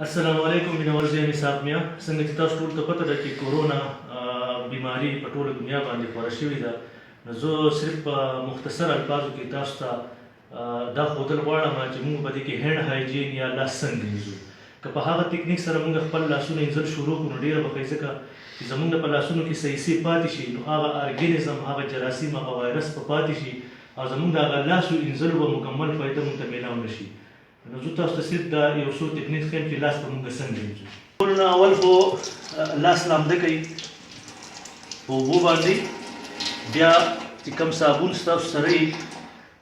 السلام علیکم بینور زه نصاب میا څنګه چې تاسو ټول ته پته ده چې کورونا بیماری په ټوله دنیا باندې خپره شوې ده نو زه صرف په مختصر الفاظو کې تاسو ته دا ښودل غواړم چې موږ په دې کې هینډ هایجین یا لاس څنګه وینځو که په هغه تکنیک سره موږ خپل لاسونه وینځل شروع کړو نو ډېره به ښه ځکه چې زموږ په لاسونو کې صحیح پاتې شي نو هغه ارګینزم هغه جراثیم هغه وایرس په پاتې شي او زموږ د هغه لاسو وینځلو به مکمل فایده موږ ته میلاو نه شي نو زه تاسو ته صرف دا یو څو تکنیک ښیم چې لاس به موږ څنګه وینځو ټول نه اول خو لاس لامده کوي په اوبو باندې بیا چې کوم صابون ستاسو سره وي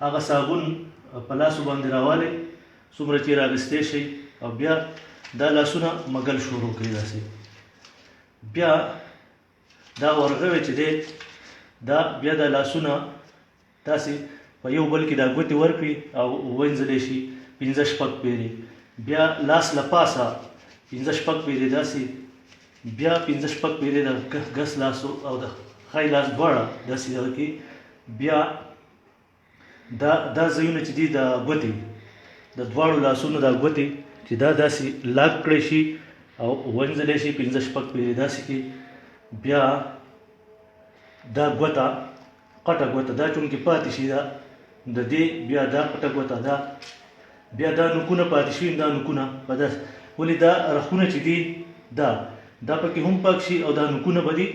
هغه صابون په لاسو باندې راوالی څومره چې رااخیستی شئ او بیا دا لاسونه مږل شروع کړئ داسې بیا دا ورغوی چې دی دا بیا دا لاسونه داسې په یو بل کې دا ګوتې ورکړي او ووینځلی شي 15-16 پیرې بیا لاس له پاسه 15-16 پیرې داسې بیا 15-16 پیرې د ګس لاسو او د ښی لاس دواړه داسې دغه کې بیا دا ځایونه چې دي د ګوتې د دواړو لاسونو دا ګوتې چې دا داسې لاک کړی شي او وینځلی شي 15-16 پیرې داسې کې بیا دا ګوته قټه ګوته دا چونکې پاتې شي دا د دې بیا دا قټه ګوته دا بیا دا نوکونه پاتې شوي دا نوکونه په داسې ولې دا رخونه چې دي دا پکې هم پاک شي او دا نوکونه به دي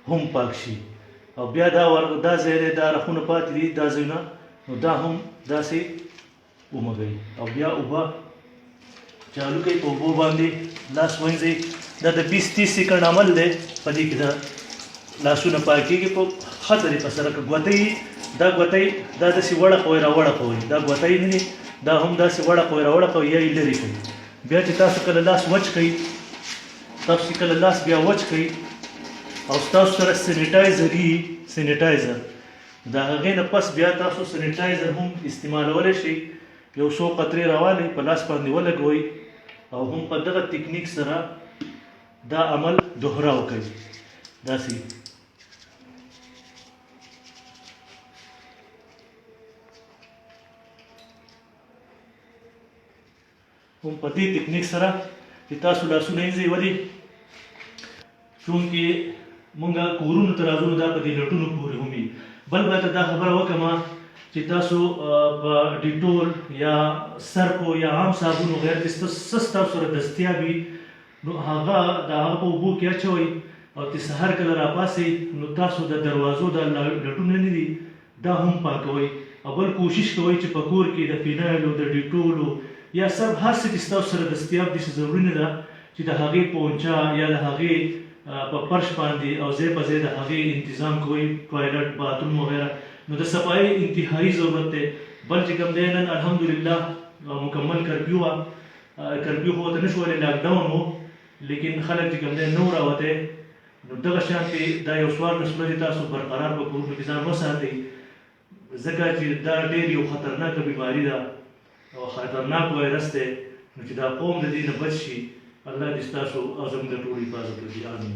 هم پاک شي او بیا دا ځای دی دا رخونه پاتې دي دا ځایونه نو دا هم داسې ومږئ او بیا اوبه چالو کوئ په اوبو باندې لاس وینځئ دا د 20-30 سیکنډ عمل دی په دې کې دا لاسونه پاکېږي په ښه طریقه سره که ګوتۍ دا ګوتۍ دا داسې وړقوئ راوړقوئ دا ګوتۍ نه دي دا هم داسې وړقوئ راوړقوئ یا یې لرې کړئ بیا چې تاسو کله لاس وچ کړئ تاسو چې کله لاس بیا وچ کړئ او ستاسو سره سینیټایزر وي سینیټایزر د هغې نه پس بیا تاسو سینیټایزر هم استعمالولی شئ یو څو قطرې راوالی په لاس باندې ولګوئ او هم په دغه تکنیک سره دا عمل دوهراو کوي داسې هم په دې تکنیک سره چې تاسو لاسونه وینځئ ولې چونکې مونږ کورونو ته راځو نو دا په دې لټونو پورې هم وي بل باید دا خبره وکړم چې تاسو په ډیټول یا سرپو یا عام صابون وغیره چې څه ستاسو سره دستیاب وي نو هغه د هغه په اوبو کې اچوئ او چې سهار کله راپاڅئ نو تاسو د دروازو د لټونه نه دي دا هم پاکوئ او بل کوشش کوئ چې په کور کې د فینایلو د ډیټولو یا سب هر څه چې ستاسو سره دستیاب دي چې ضروري نه ده چې د هغې پونچا یا د هغې په فرش باندې او ځای په ځای د هغې انتظام کوئ ټوایلټ باتروم وغیره نو د صفایي انتهایي ضرورت دی بل چې کوم دی نن الحمدلله مکمل کرفیو وه کرفیو خو ورته نه شو ولې لاکډاون و لیکن خلک چې کوم دی نه راوتی نو دغه شانتې دا یو څوارلس ورځې تاسو برقرار په کورونو کې ځان وساتئ ځکه چې دا ډېر یو خطرناکه بیماري ده او خطرناک وایرس دی نو چې دا قوم د دې نه بچ شي الله دې ستاسو او زموږ د ټولو حفاظت وکړي آمین